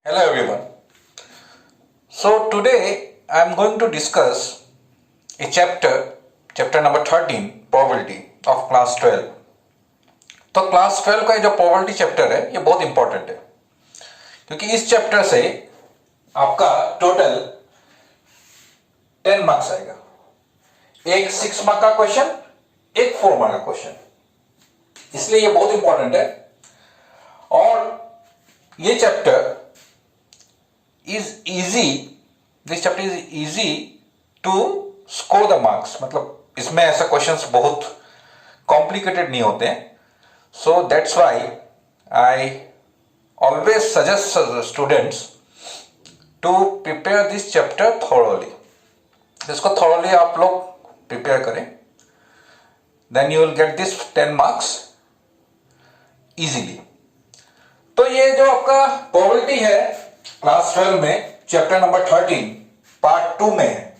Hello everyone. So today I am going to discuss a chapter number 13, Probability of class 12. तो class 12 का ये जो probability chapter है ये बहुत इंपॉर्टेंट है क्योंकि इस चैप्टर से आपका टोटल 10 मार्क्स आएगा। एक 6 मार्क का क्वेश्चन, एक 4 मार्क का क्वेश्चन, इसलिए ये बहुत इंपॉर्टेंट है। और ये chapter this chapter is easy to score the marks, मतलब इसमें ऐसा क्वेश्चंस बहुत कॉम्प्लिकेटेड नहीं होते हैं। So that's why I always suggest students to prepare this chapter thoroughly. इसको थॉरोली आप लोग प्रिपेयर करें, then you will get this 10 marks easily. तो ये जो आपका प्रोबेबिलिटी है क्लास 12 में चैप्टर नंबर 13 पार्ट 2 में है।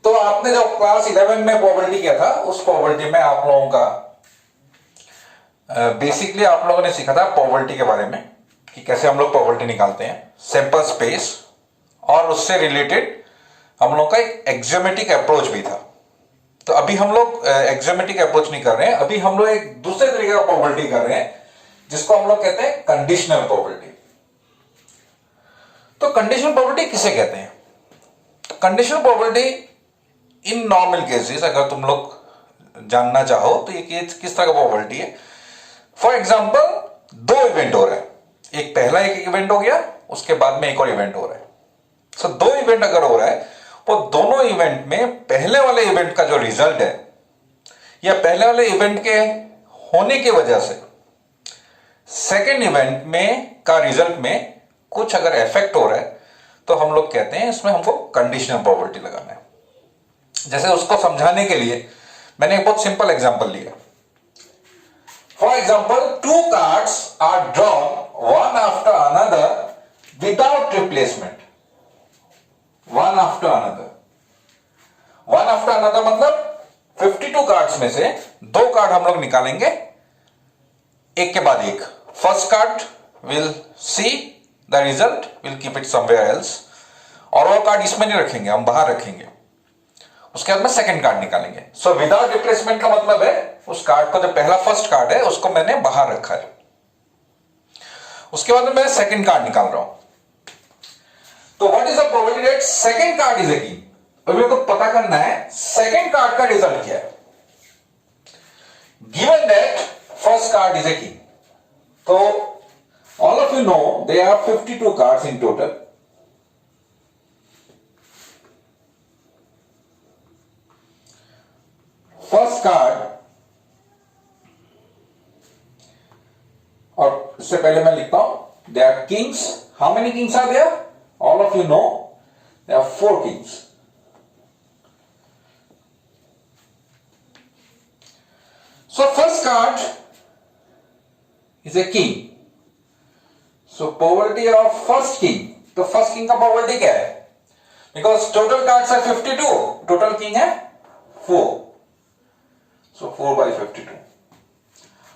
तो आपने जो क्लास 11 में प्रोबेबिलिटी किया था उस प्रोबेबिलिटी में आप लोगों का बेसिकली आप लोगों ने सीखा था प्रोबेबिलिटी के बारे में कि कैसे हम लोग प्रोबेबिलिटी निकालते हैं, सैंपल स्पेस, और उससे रिलेटेड हम लोग का एक एक्सियोमेटिक अप्रोच भी था। तो अभी हम लोग एक्सियोमेटिक अप्रोच नहीं कर रहे हैं, अभी हम लोग एक दूसरे तरीके का प्रोबेबिलिटी कर रहे हैं जिसको हम लोग कहते हैं कंडीशनल प्रोबेबिलिटी। तो कंडीशनल प्रोबेबिलिटी किसे कहते हैं? Conditional probability in normal cases अगर तुम लोग जानना चाहो तो ये किस तरह का प्रोबेबिलिटी है। फॉर एग्जांपल दो इवेंट हो रहा है, एक पहला एक इवेंट हो गया, उसके बाद में एक और इवेंट हो रहा है। सो दो इवेंट अगर हो रहा है वो दोनों इवेंट में पहले वाले इवेंट का जो रिजल्ट है या पहले वाले इवेंट के होने की वजह से सेकेंड इवेंट में का रिजल्ट में कुछ अगर इफेक्ट हो रहा है तो हम लोग कहते हैं इसमें हमको कंडीशनल प्रोबेबिलिटी लगाना है। जैसे उसको समझाने के लिए मैंने एक बहुत सिंपल एग्जांपल लिया। For example 2 cards are drawn one after another without replacement. One after another मतलब 52 कार्ड्स में से 2 कार्ड हम लोग निकालेंगे एक के बाद एक। First card will see the result, will keep it somewhere else, और वो कार्ड इसमें नहीं रखेंगे, हम बाहर रखेंगे। उसके बाद में सेकंड कार्ड निकालेंगे। सो विदाउट रिप्लेसमेंट का मतलब है उस कार्ड को, जो पहला फर्स्ट कार्ड है उसको मैंने बाहर रखा है। उसके बाद में मैं सेकंड कार्ड निकाल रहा हूं। तो what is the probability that second card is a king? तो मेरे को पता करना है सेकंड कार्ड का रिजल्ट क्या है। Given that first card is a king, तो all of you know there are 52 cards in total. First card, और इससे पहले मैं लिखता हूं there are kings. How many kings are there? All of you know there are 4 kings. So first card is a king. So probability of first king, तो first king का probability क्या है? बिकॉज टोटल कार्ड्स है 52, total king है 4, so 4 by 52,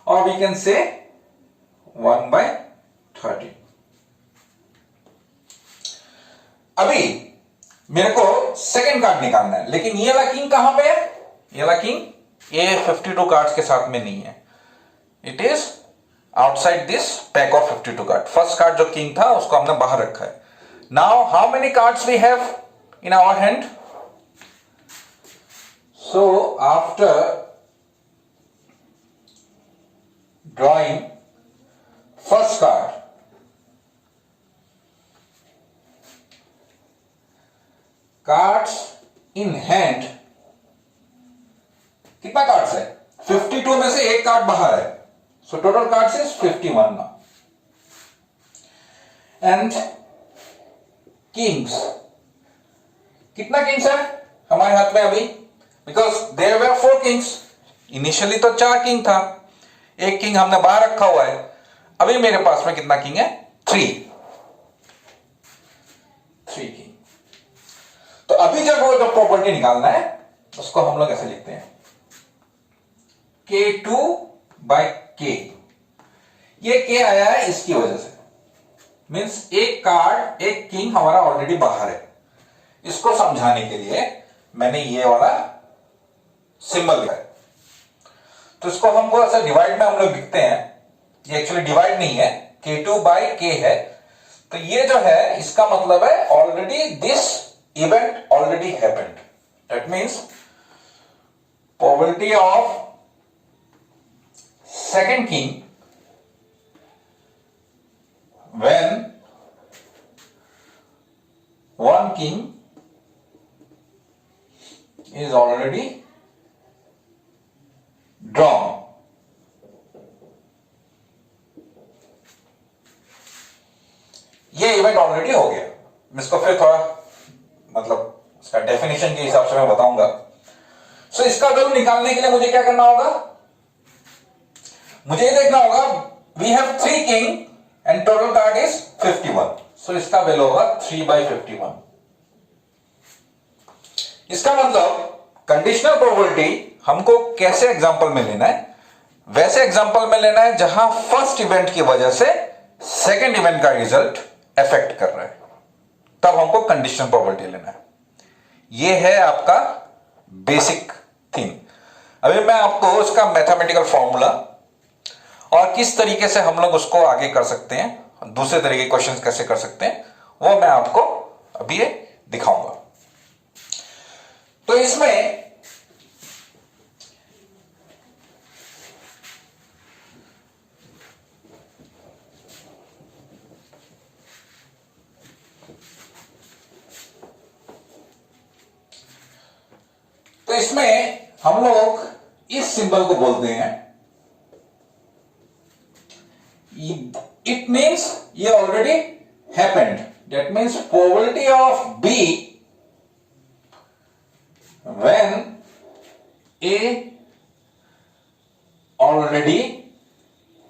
और we can say 1 by 30। अभी मेरे को सेकंड कार्ड निकालना है, लेकिन ये वाला किंग कहां पे है? ये वाला किंग ये 52 कार्ड्स के साथ में नहीं है, it is outside this pack of 52 card. First card जो किंग था उसको हमने बाहर रखा है। Now how many cards we have in our hand? So after drawing first card, cards in hand, कितना कार्ड्स है? 52 में से एक कार्ड बाहर है, so total cards is 51 now. And kings, कितना किंग्स है हमारे हाथ में अभी? Because there were 4 kings. Initially तो 4 किंग था, एक किंग हमने बाहर रखा हुआ है। अभी मेरे पास में कितना किंग है? 3 किंग। तो अभी जब वो जो प्रॉपर्टी निकालना है उसको हम लोग ऐसे लिखते हैं K2 by K। ये K आया है इसकी वजह से, मीन्स एक कार्ड, एक किंग हमारा ऑलरेडी बाहर है। इसको समझाने के लिए मैंने ये वाला सिंबल दिया है। तो इसको हमको ऐसा डिवाइड में हम लोग लिखते हैं, ये एक्चुअली डिवाइड नहीं है, K2 बाई K है। तो ये जो है इसका मतलब है already this event already happened. That means probability of second king when one king is already drawn। ये इवेंट ऑलरेडी हो गया। मैं इसको फिर थोड़ा मतलब इसका डेफिनेशन के हिसाब से मैं बताऊंगा। सो इसका वैल्यू निकालने के लिए मुझे क्या करना होगा, मुझे ये देखना होगा we have 3 king and total card is 51। सो इसका वैल्यू होगा 3/51। इसका मतलब कंडीशनल प्रोबेबिलिटी हमको कैसे एग्जांपल में लेना है, वैसे एग्जांपल में लेना है जहां फर्स्ट इवेंट की वजह से सेकंड इवेंट का रिजल्ट अफेक्ट कर रहा है, तब हमको कंडीशनल प्रोबेबिलिटी लेना है। यह है आपका बेसिक थिंग। अभी मैं आपको इसका मैथमेटिकल फॉर्मूला और किस तरीके से हम लोग उसको आगे कर सकते हैं, दूसरे तरीके के क्वेश्चंस कैसे कर सकते हैं, वो मैं आपको अभी ये दिखाऊंगा। तो इसमें हम लोग इस सिंबल को बोलते हैं, इट मीन्स ये already happened. That means probability of B when A already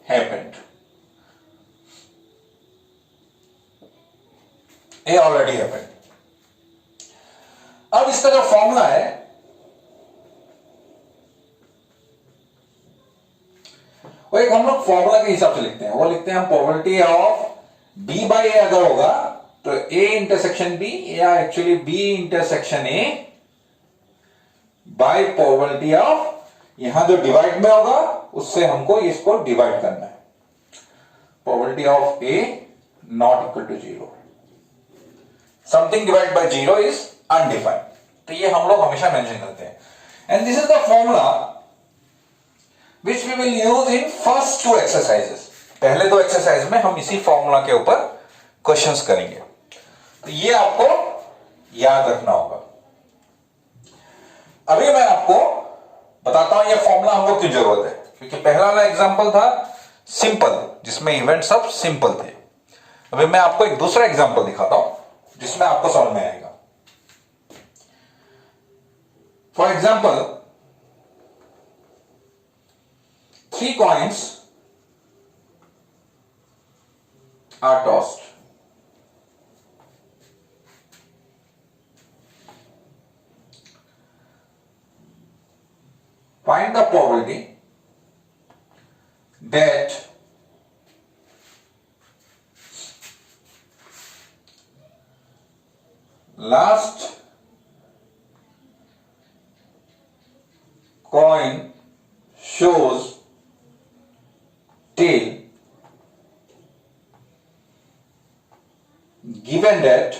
happened. A already happened. अब इसका जो फॉर्मूला है वो एक हम लोग फॉर्मूला के हिसाब से लिखते हैं। वो लिखते हैं हम probability of B by A अगर होगा तो ए इंटरसेक्शन बी या actually B intersection A by probability of, यहां जो डिवाइड में होगा उससे हमको इसको डिवाइड करना है। Probability of A not equal to 0। Something divide by 0 is undefined. तो ये हम लोग हमेशा मेंशन करते हैं। And this is the formula which we will use in first 2 exercises। पहले 2 एक्सरसाइज में हम इसी फॉर्मूला के ऊपर क्वेश्चंस करेंगे। तो ये आपको याद रखना होगा। अभी मैं आपको बताता हूं ये फॉर्मूला हमको क्यों जरूरत है, क्योंकि पहला वाला एग्जांपल था सिंपल, जिसमें इवेंट सब सिंपल थे। अभी मैं आपको एक दूसरा एग्जांपल दिखाता हूं जिसमें आपको समझ में आएगा। For example 3 coins are tossed। Find the probability that last coin shows tail given that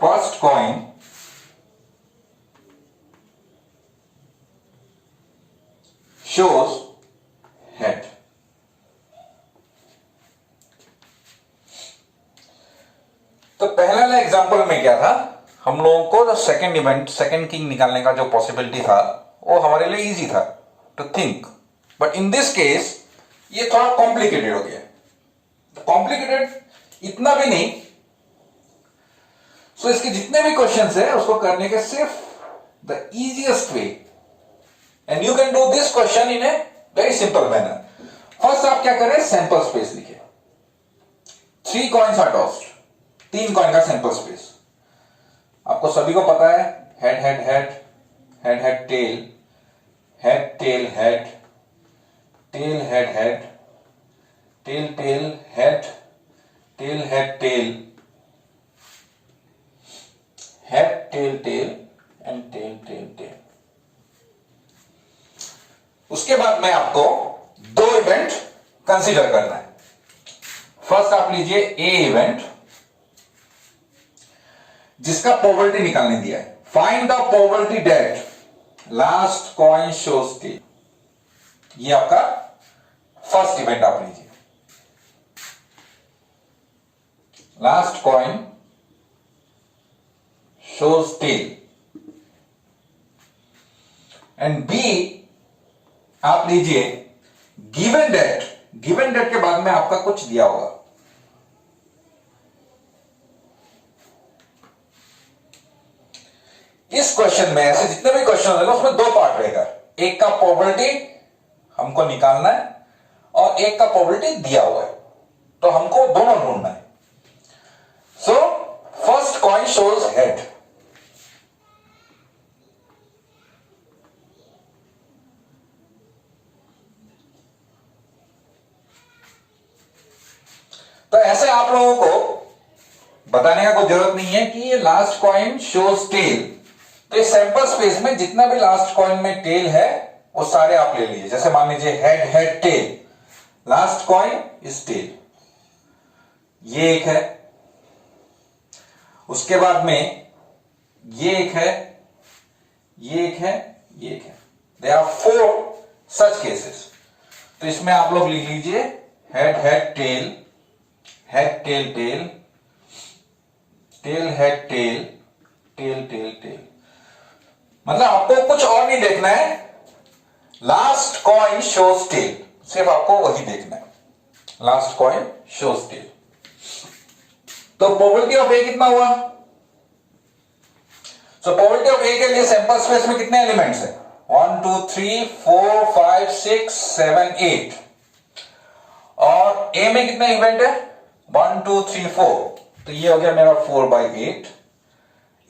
first coin shows head। तो पहले वाले एग्जांपल में क्या था, हम लोगों को जो सेकंड इवेंट, सेकंड किंग निकालने का जो पॉसिबिलिटी था वो हमारे लिए इजी था to think, but in this case ये थोड़ा कॉम्प्लिकेटेड हो गया। कॉम्प्लिकेटेड इतना भी नहीं। सो इसके जितने भी क्वेश्चंस है उसको करने के सिर्फ the easiest way, and you can do this question in a very simple manner. First आप क्या करें, सैंपल स्पेस लिखिए। 3 कॉइन्स आर टॉस्ड, 3 कॉइन का सैंपल स्पेस आपको सभी को पता है। Head head head, head head tail, head tail head, tail head head, tail tail head tail head tail head tail tail and tail tail tail. उसके बाद में आपको दो इवेंट कंसीडर करना है। फर्स्ट आप लीजिए ए इवेंट जिसका प्रोबेबिलिटी निकालने दिया है। Find the probability that last coin shows tail. ये आपका फर्स्ट इवेंट आप लीजिए, last coin shows tail। And B आप लीजिए गिवन डेट के बाद में आपका कुछ दिया होगा। इस क्वेश्चन में ऐसे जितने भी क्वेश्चन होगा उसमें दो पार्ट रहेगा, एक का प्रोबेबिलिटी हमको निकालना है और एक का प्रोबेबिलिटी दिया हुआ है, तो हमको दोनों ढूंढना है। So first coin shows head. तो ऐसे आप लोगों को बताने का कोई जरूरत नहीं है कि ये लास्ट कॉइन शोज टेल। तो इस सैंपल स्पेस में जितना भी लास्ट कॉइन में टेल है वो सारे आप ले लीजिए। जैसे मान लीजिए head head tail, last coin is tail, ये एक है। उसके बाद में ये एक है, ये एक है, ये एक है। They are 4 such cases. तो इसमें आप लोग लिख लीजिए head head tail, head tail tail, tail head tail, tail tail tail. मतलब आपको कुछ और नहीं देखना है, लास्ट कॉइन शोज टेल, सिर्फ आपको वही देखना है, लास्ट कॉइन शोज टेल। तो प्रोबेबिलिटी ऑफ ए कितना हुआ? सो प्रोबेबिलिटी ऑफ ए के लिए सैंपल स्पेस में कितने एलिमेंट्स है? 1 2 3 4 5 6 7 8। और ए में कितने इवेंट है? 1 2 3 4। तो ये हो गया मेरा 4/8।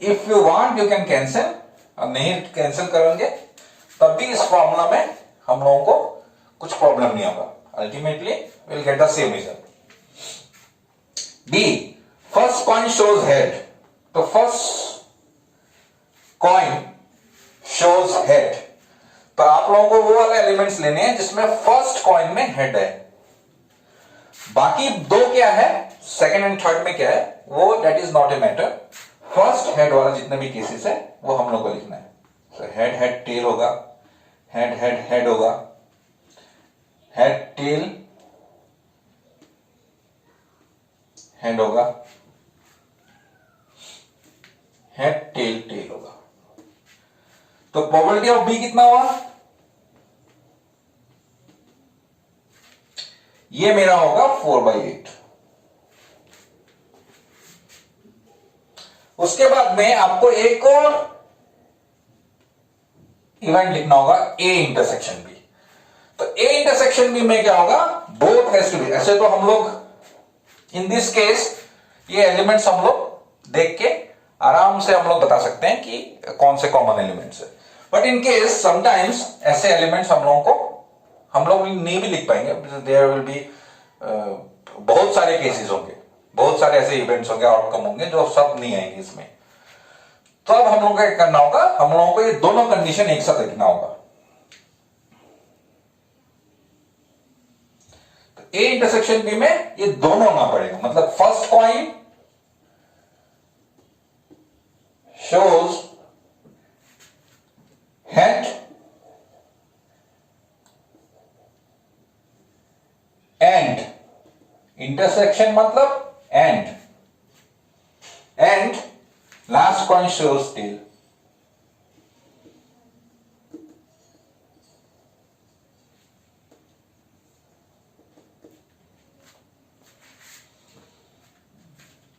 If you want you can cancel, अब नहीं कैंसिल करेंगे तब भी इस फॉर्मूला में हम लोगों को कुछ प्रॉब्लम नहीं होगा। Ultimately will get the same result. B first coin shows head. तो फर्स्ट कॉइन शोज हेड, तो आप लोगों को वो वाले एलिमेंट्स लेने हैं जिसमें फर्स्ट कॉइन में हेड है। बाकी दो क्या है, सेकंड एंड थर्ड में क्या है वो that is not a matter. First head वाला जितने भी केसेस है वो हम लोग को लिखना है। तो हेड हेड टेल होगा, हेड हेड हेड होगा, हेड टेल हेड होगा, हेड टेल टेल होगा। तो प्रोबेबिलिटी ऑफ बी कितना हुआ? ये मेरा होगा 4/8। उसके बाद में आपको एक और इवेंट लिखना होगा, ए इंटरसेक्शन बी। तो ए इंटरसेक्शन बी में क्या होगा? Both has to be. ऐसे तो हम लोग इन दिस केस ये एलिमेंट्स हम लोग देख के आराम से हम लोग बता सकते हैं कि कौन से कॉमन एलिमेंट्स है। बट इन केस समटाइम्स ऐसे एलिमेंट्स हम लोग नहीं भी लिख पाएंगे। देयर विल बी बहुत सारे केसेस होंगे, बहुत सारे ऐसे इवेंट्स होंगे, आउटकम होंगे जो सब नहीं आएंगे इसमें। तो अब हम लोगों को क्या करना होगा? हम लोगों को ये दोनों कंडीशन एक साथ लिखना होगा। तो ए इंटरसेक्शन बी में ये दोनों होना पड़ेगा। मतलब first coin shows head and, intersection मतलब and last coin shows tail.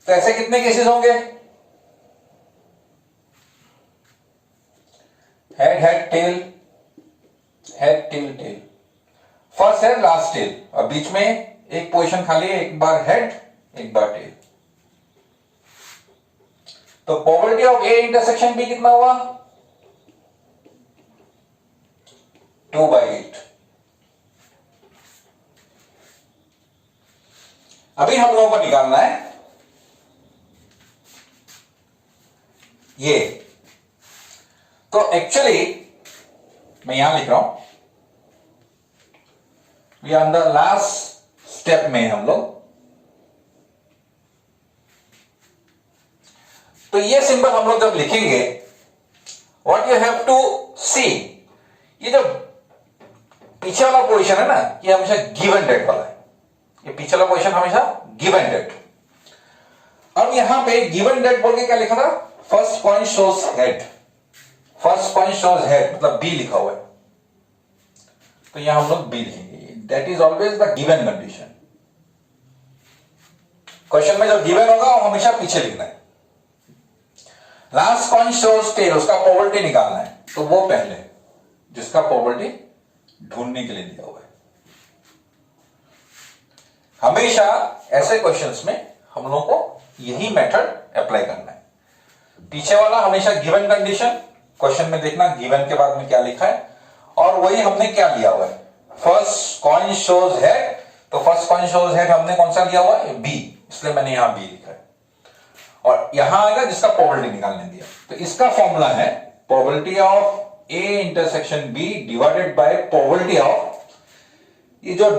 तो ऐसे कितने केसेस होंगे? Head head tail, head tail tail, first head last tail, और बीच में एक पोजीशन खाली है, एक बार हेड एक बार टेल। तो probability of A intersection B कितना हुआ? 2/8। अभी हम लोगों को निकालना है ये। तो एक्चुअली मैं यहां लिख रहा हूं, we are the last step में हम लोग। तो ये सिंबल हम लोग जब लिखेंगे, व्हाट यू हैव टू सी, ये जो पीछे वाला पोजीशन है ना, ये हमेशा गिवन डेट वाला है। ये पीछे वाला पोजीशन हमेशा गिवन डेट। अब यहां पे गिवन डेट बोल के क्या लिखा था, first point shows head. First point shows head मतलब बी लिखा हुआ है, तो यहां हम लोग बी लिखेंगे। That is always the given condition. Question में जो गिवन होगा वो हमेशा पीछे लिखना है। लास्ट पॉइंट शोज टेल, उसका प्रोबेबिलिटी निकालना है, तो वो पहले जिसका प्रोबेबिलिटी ढूंढने के लिए दिया हुआ है। हमेशा ऐसे क्वेश्चंस में हम लोगों को यही मेथड अप्लाई करना है। पीछे वाला हमेशा गिवन कंडीशन, क्वेश्चन में देखना गिवन के बाद में क्या लिखा है, और वही हमने क्या लिया हुआ है, फर्स्ट कॉइन शोज हेड। तो फर्स्ट कॉइन शोज हेड हमने कौन सा लिया हुआ है, बी, इसलिए मैंने यहां बी लिखा है। और यहां आएगा जिसका प्रोबेबिलिटी निकालने दिया, तो इसका फॉर्मूला है probability of A intersection B divided by probability of, ये जो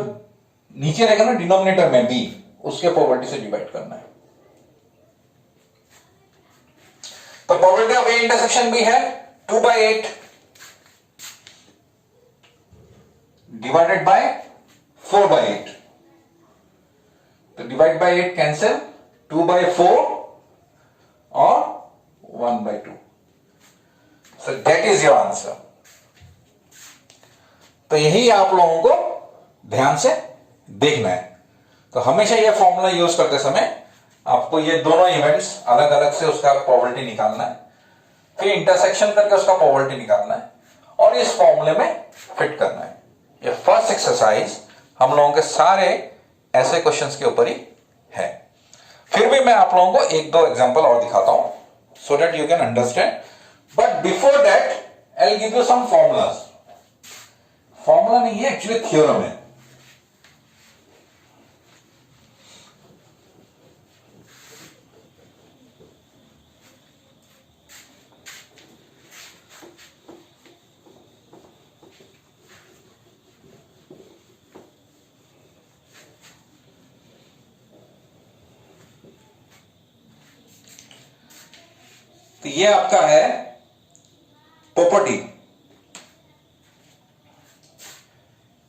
नीचे रहेगा ना डिनोमिनेटर में बी, उसके प्रोबेबिलिटी से डिवाइड करना है। तो probability of A intersection B है 2/8 डिवाइडेड बाय 4/8। तो डिवाइड बाय 8 कैंसिल, 2/4 और 1/2। So that is your answer. तो यही आप लोगों को ध्यान से देखना है। तो हमेशा ये फॉर्मूला यूज करते समय आपको ये दोनों इवेंट्स अलग अलग से उसका प्रोबेबिलिटी निकालना है, फिर इंटरसेक्शन करके उसका प्रोबेबिलिटी निकालना है और इस फॉर्मूले में फिट करना है। ये फर्स्ट एक्सरसाइज हम लोगों के सारे ऐसे क्वेश्चंस के ऊपर ही है। फिर भी मैं आप लोगों को एक दो एग्जांपल और दिखाता हूं, so that you can understand. But before that I will give you some formulas. Formula नहीं है, एक्चुअली थ्योरम है। तो ये आपका है property.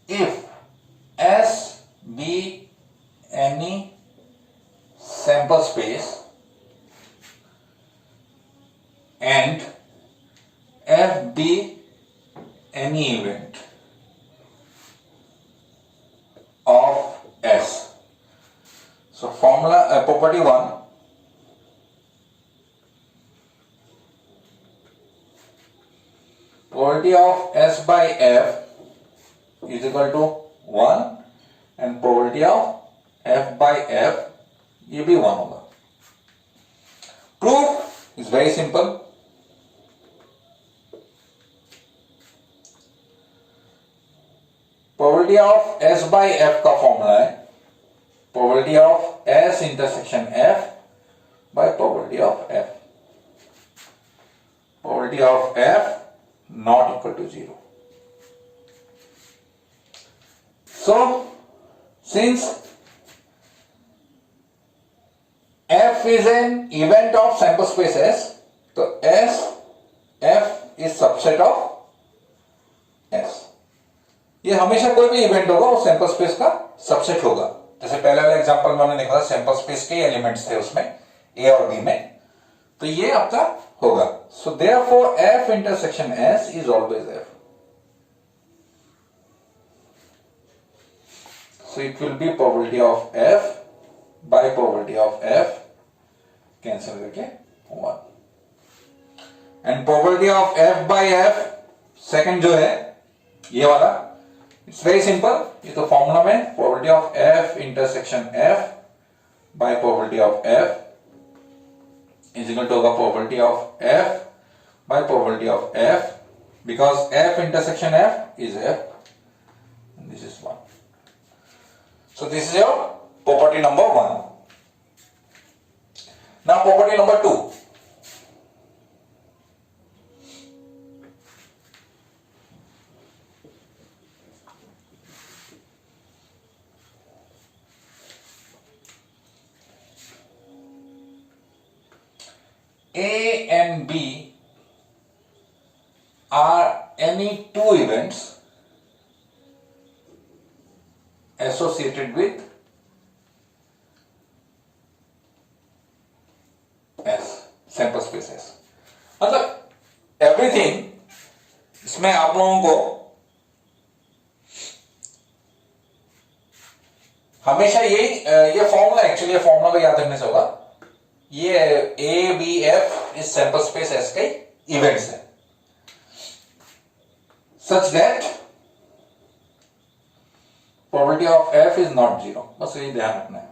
If S be any sample space and F be any event of S. So formula property 1, probability of S by F is equal to 1 and probability of F by F ये भी 1 होगा। Proof is very simple। probability of S by F का formula है probability of S intersection F by probability of F। probability of F not equal to 0. So, since F is an event of sample space S, तो F is subset of S। ये हमेशा कोई भी event होगा वो sample space का subset होगा। जैसे पहले वाले एग्जांपल में हमने देखा था, सैंपल स्पेस के एलिमेंट्स थे उसमें ए और बी में, तो ये आपका होगा। So therefore F intersection S is always F। So it will be probability of F by probability of F, cancel करके 1 and probability of F by F second जो है ये वाला, इट्स वेरी सिंपल। ये तो फॉर्मूला में probability of F intersection F by probability of F is equal to the probability of F by probability of F, because F intersection F is F and this is 1. So this is your property number 1. Now property number 2. A and B are any two events associated with S, sample space S. मतलब everything इसमें आप लोगों को हमेशा ये formula, actually ये formula को याद रखने से होगा। ये ए बी एफ इस सैंपल स्पेस एस के इवेंट्स है, such that probability of F is not 0। बस ये ध्यान रखना है।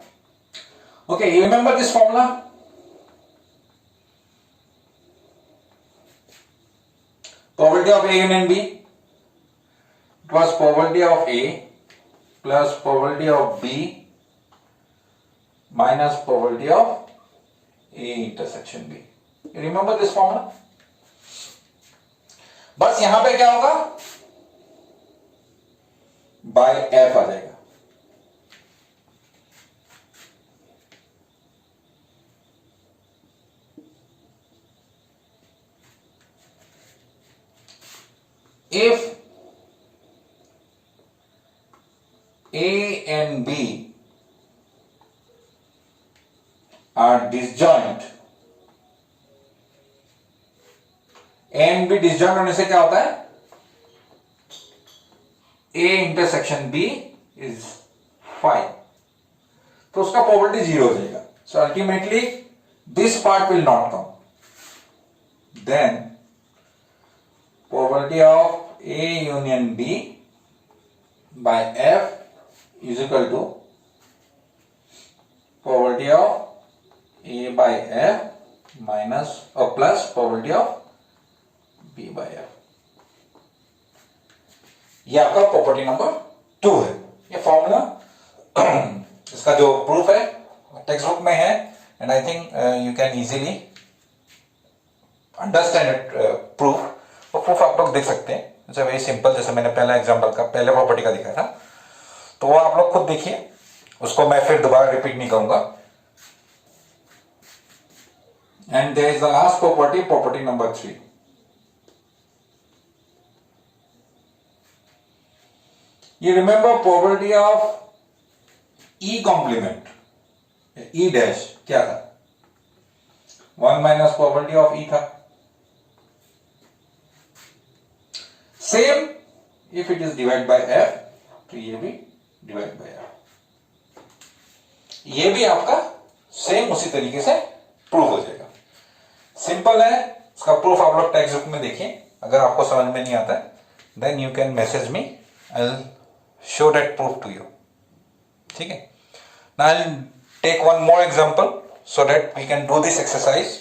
Okay, you remember this formula? Probability of A union B, it was probability of A plus probability of B minus probability of A intersection B. You remember this formula? बस यहां पे क्या होगा, by F आ जाएगा। If A and B are disjoint, A and B disjoint होने से क्या होता है, A intersection B is 5, तो उसका प्रोबेबिलिटी 0 हो जाएगा। So ultimately this part will not come. Then probability of A union B by F is equal to probability of A by F minus or plus probability of B by F। ये आपका property number 2 है। ये formula इसका जो proof है text book में है, and I think you can easily understand it proof. तो प्रूफ आप लोग देख सकते हैं, इट्स वेरी सिंपल। जैसे मैंने पहला एग्जांपल का पहले प्रॉपर्टी का दिखाया था, तो वो आप लोग खुद देखिए, उसको मैं फिर दोबारा रिपीट नहीं करूंगा। And there is the last property, property number 3। You remember probability of E complement, E dash क्या था, 1 माइनस probability of E था। Same if it is divide by F, तो ये भी डिवाइड बाय F, ये भी आपका सेम उसी तरीके से प्रूफ हो जाएगा। सिंपल है, इसका प्रूफ आप लोग टेक्स्ट बुक में देखिए। अगर आपको समझ में नहीं आता है, then you can message me, I will show that proof to you। ठीक है, now I'll take one more example so that we can do this exercise।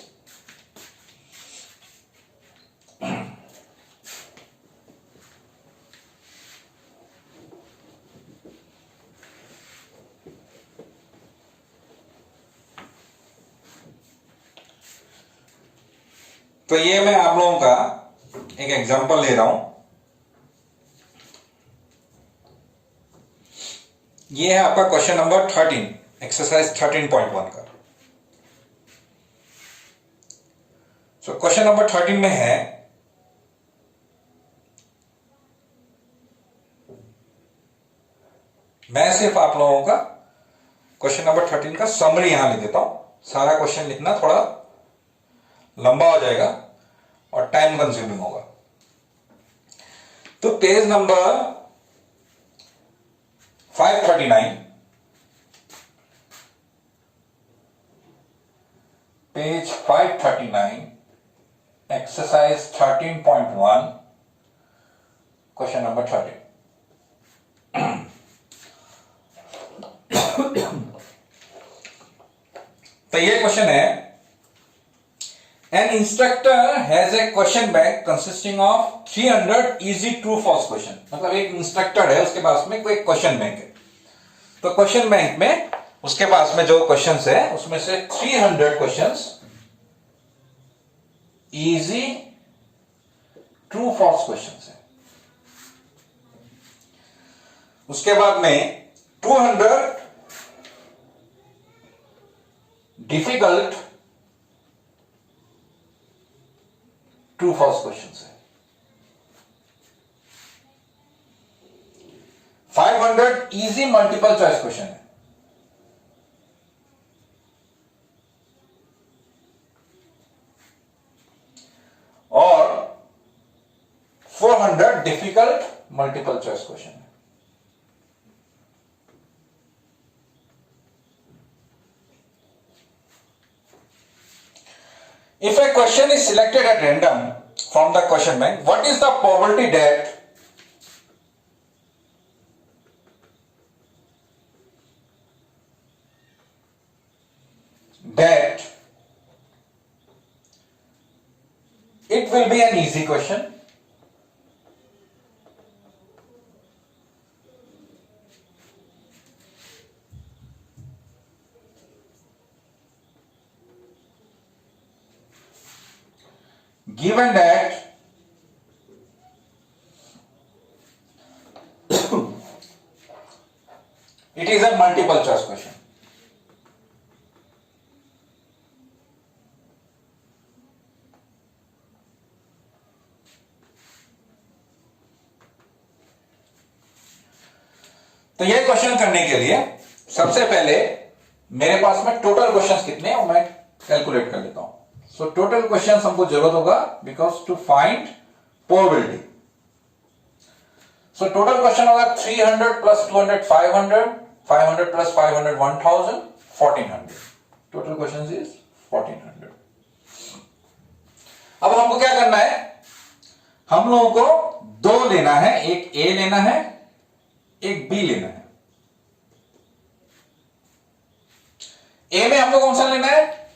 तो ये मैं आप लोगों का एक एग्जांपल ले रहा हूं। ये है आपका क्वेश्चन नंबर 13, एक्सरसाइज 13.1 का। सो क्वेश्चन नंबर 13 में है, मैं सिर्फ आप लोगों का क्वेश्चन नंबर 13 का समरी यहां लिख देता हूं। सारा क्वेश्चन लिखना थोड़ा लंबा हो जाएगा और टाइम कंज्यूमिंग होगा। तो page number 539, page 539, exercise 13.1, question number 13। तो ये क्वेश्चन है, an instructor has a question bank consisting of 300 easy true false question. मतलब एक इंस्ट्रक्टर है, उसके पास में कोई क्वेश्चन बैंक है। तो क्वेश्चन बैंक में उसके पास में जो क्वेश्चंस है उसमें से 300 questions easy true false questions है। उसके बाद में 200 डिफिकल्ट ट्रू फॉल्स क्वेश्चंस है। 500 इजी मल्टीपल चॉइस क्वेश्चन है। और 400 डिफिकल्ट मल्टीपल चॉइस क्वेश्चन है। If a question is selected at random from the question bank, what is the probability that it will be an easy question, given that it is a multiple choice question? तो ये question करने के लिए सबसे पहले मेरे पास में total questions कितने हैं मैं कैलकुलेट कर लेता हूं। सो टोटल क्वेश्चंस हमको जरूरत होगा because to find probability. So total question होगा 300 plus 200 500, 500 plus 500 1000, 1400। Total question is 1400। अब हमको क्या करना है, हम लोगों को दो लेना है, एक ए लेना है एक बी लेना है। ए में हमको कौन सा लेना है,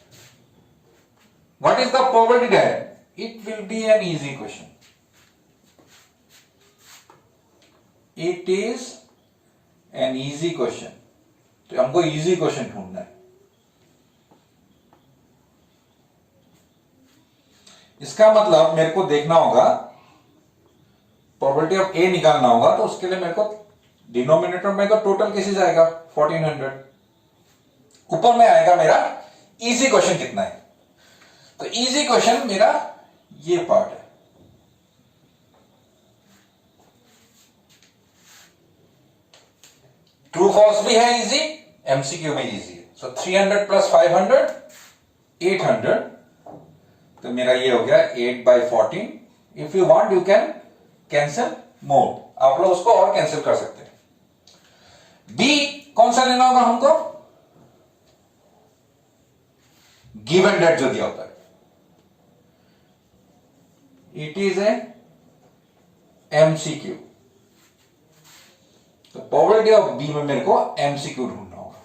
what is the probability that it will B an easy question. It is an easy question, तो हमको इजी क्वेश्चन ढूंढना है। इसका मतलब मेरे को देखना होगा, प्रोबेबिलिटी ऑफ ए निकालना होगा, तो उसके लिए मेरे को डिनोमिनेटर में तो टोटल कैसे जाएगा 1400, ऊपर में आएगा मेरा इजी क्वेश्चन कितना है। तो इजी क्वेश्चन मेरा ये पार्ट है। ट्रू फॉल्स भी है इजी, एमसीक्यू भी इजी है। सो 300 प्लस 500 800, तो मेरा ये हो गया 8/14। If you want you can cancel more, आप लोग उसको और कैंसिल कर सकते हैं। बी कौन सा लेना होगा हमको, गिवन डेट जो दिया होता है, इट इज ए एमसीक्यू। तो प्रोबेबिलिटी ऑफ बी में मेरे को एमसीक्यू ढूंढना होगा।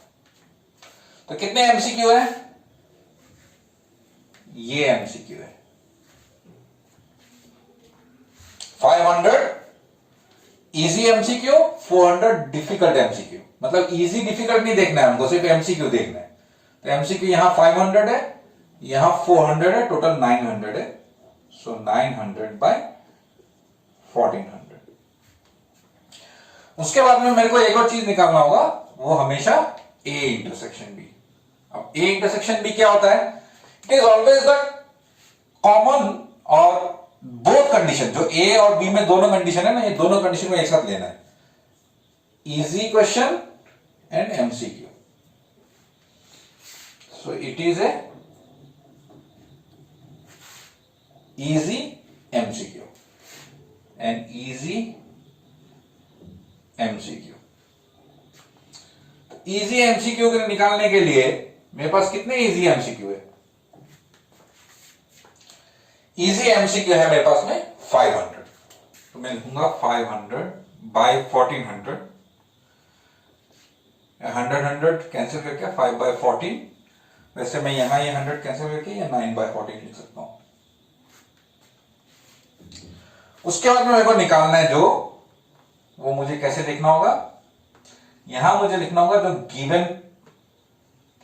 तो कितने एमसीक्यू है, ये एमसीक्यू है 500 इजी एमसीक्यू, 400 डिफिकल्ट एमसीक्यू। मतलब इजी डिफिकल्ट नहीं देखना है हमको, सिर्फ एमसीक्यू देखना है। तो एमसीक्यू यहां 500 है, यहां 400 है, टोटल 900 है। सो 900/1400। उसके बाद में मेरे को एक और चीज निकालना होगा, वो हमेशा ए इंटरसेक्शन बी। अब ए इंटरसेक्शन बी क्या होता है, it is always the common और बोथ कंडीशन, जो ए और बी में दोनों कंडीशन है ना, ये दोनों कंडीशन में एक साथ लेना है, easy question and MCQ. So it is a easy MCQ and easy MCQ. Easy MCQ को निकालने के लिए मेरे पास कितने इजी एमसीक्यू है, इजी एमसीक्यू है मेरे पास में 500। तो मैं लिखूंगा 500/1400, 100 कैंसिल करके 5/14। वैसे मैं यहां ये 100 कैंसिल करके ये 9/14 लिख सकता हूं। उसके बाद में मेरे को निकालना है जो, वो मुझे कैसे लिखना होगा, यहां मुझे लिखना होगा जो गिवन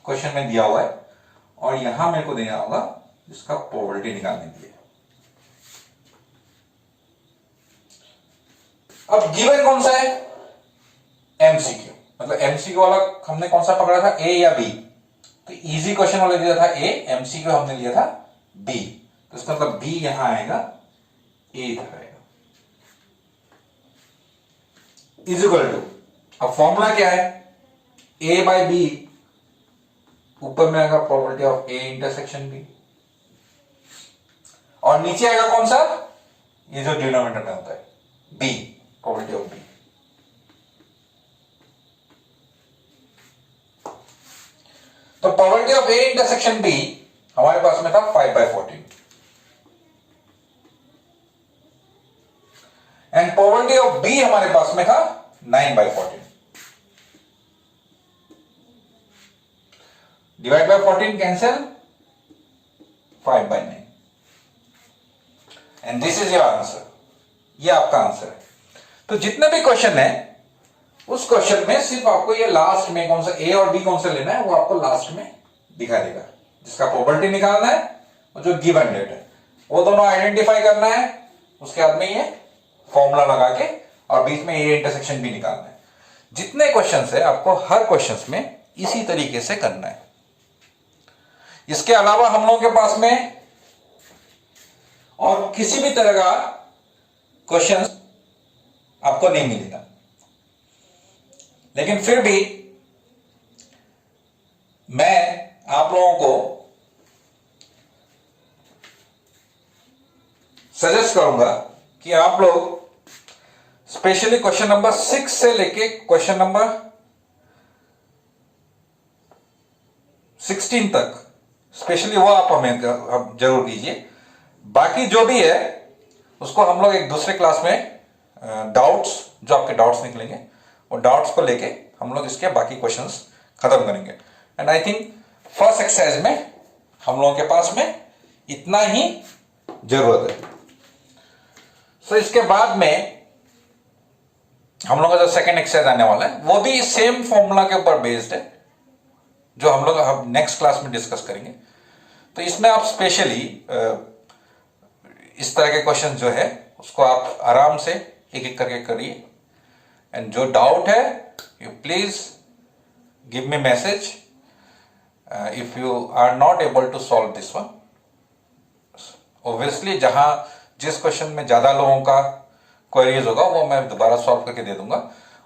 क्वेश्चन में दिया हुआ है और यहां मेरे को देना होगा जिसका प्रोबेबिलिटी निकालने के लिए। अब गिवन कौन सा है? एमसीक्यू। मतलब एमसीक्यू वाला हमने कौन सा पकड़ा था, ए या बी? तो इजी क्वेश्चन वाला दिया था ए, एमसीक्यू हमने लिया था बी। तो इसका मतलब बी यहां आएगा, ए इधर आएगा। इज इक्वल टू, अब फॉर्मूला क्या है? ए बाय बी, ऊपर में आएगा probability of A intersection B, और नीचे आएगा कौन सा? ये जो डिनोमिनेटर में होता है, बी, प्रोबेबिलिटी ऑफ बी। तो probability of A intersection B हमारे पास में था 5/14 एंड प्रोबेबिलिटी ऑफ बी हमारे पास में था 9/14। Divide by 14 cancel, 5/9 and this is your answer. ये आपका आंसर है। तो जितने भी क्वेश्चन है उस क्वेश्चन में सिर्फ आपको ये लास्ट में कौन सा ए और बी कौन सा लेना है वो आपको लास्ट में दिखा देगा। जिसका प्रोबेबिलिटी निकालना है और जो गिवन डेट है वो दोनों आइडेंटिफाई करना है, उसके बाद में ये फॉर्मूला लगा के और बीच में ए इंटरसेक्शन भी निकालना है। जितने क्वेश्चंस है आपको हर क्वेश्चंस में इसी तरीके से करना है। इसके अलावा हम लोगों के पास में और किसी भी तरह का क्वेश्चन आपको नहीं मिलेगा, लेकिन फिर भी मैं आप लोगों को सजेस्ट करूंगा कि आप लोग स्पेशली क्वेश्चन नंबर 6 से लेके क्वेश्चन नंबर 16 तक स्पेशली वो आप हमें जरूर कीजिए। बाकी जो भी है उसको हम लोग एक दूसरे क्लास में डाउट्स, जो आपके डाउट्स निकलेंगे और डाउट्स को लेके हम लोग इसके बाकी क्वेश्चंस खत्म करेंगे। And I think first exercise में हम लोगों के पास में इतना ही जरूरत है। सो इसके बाद में हम लोग का जो सेकेंड एक्सरसाइज आने वाला है वो भी सेम फॉर्मूला के ऊपर बेस्ड है, जो हम लोग नेक्स्ट क्लास में डिस्कस करेंगे। तो इसमें आप स्पेशली इस तरह के क्वेश्चन जो है उसको आप आराम से एक एक करके करिए। एंड जो डाउट है you please give me message if you are not able to solve this one. Obviously जिस क्वेश्चन में ज्यादा लोगों का क्वेरीज होगा वो मैं दोबारा सॉल्व करके दे दूंगा।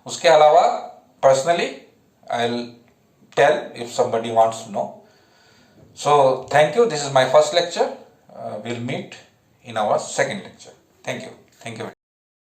उसके अलावा personally I will tell if somebody wants to know. So thank you. This is my first lecture. We'll meet in our second lecture. Thank you. Thank you.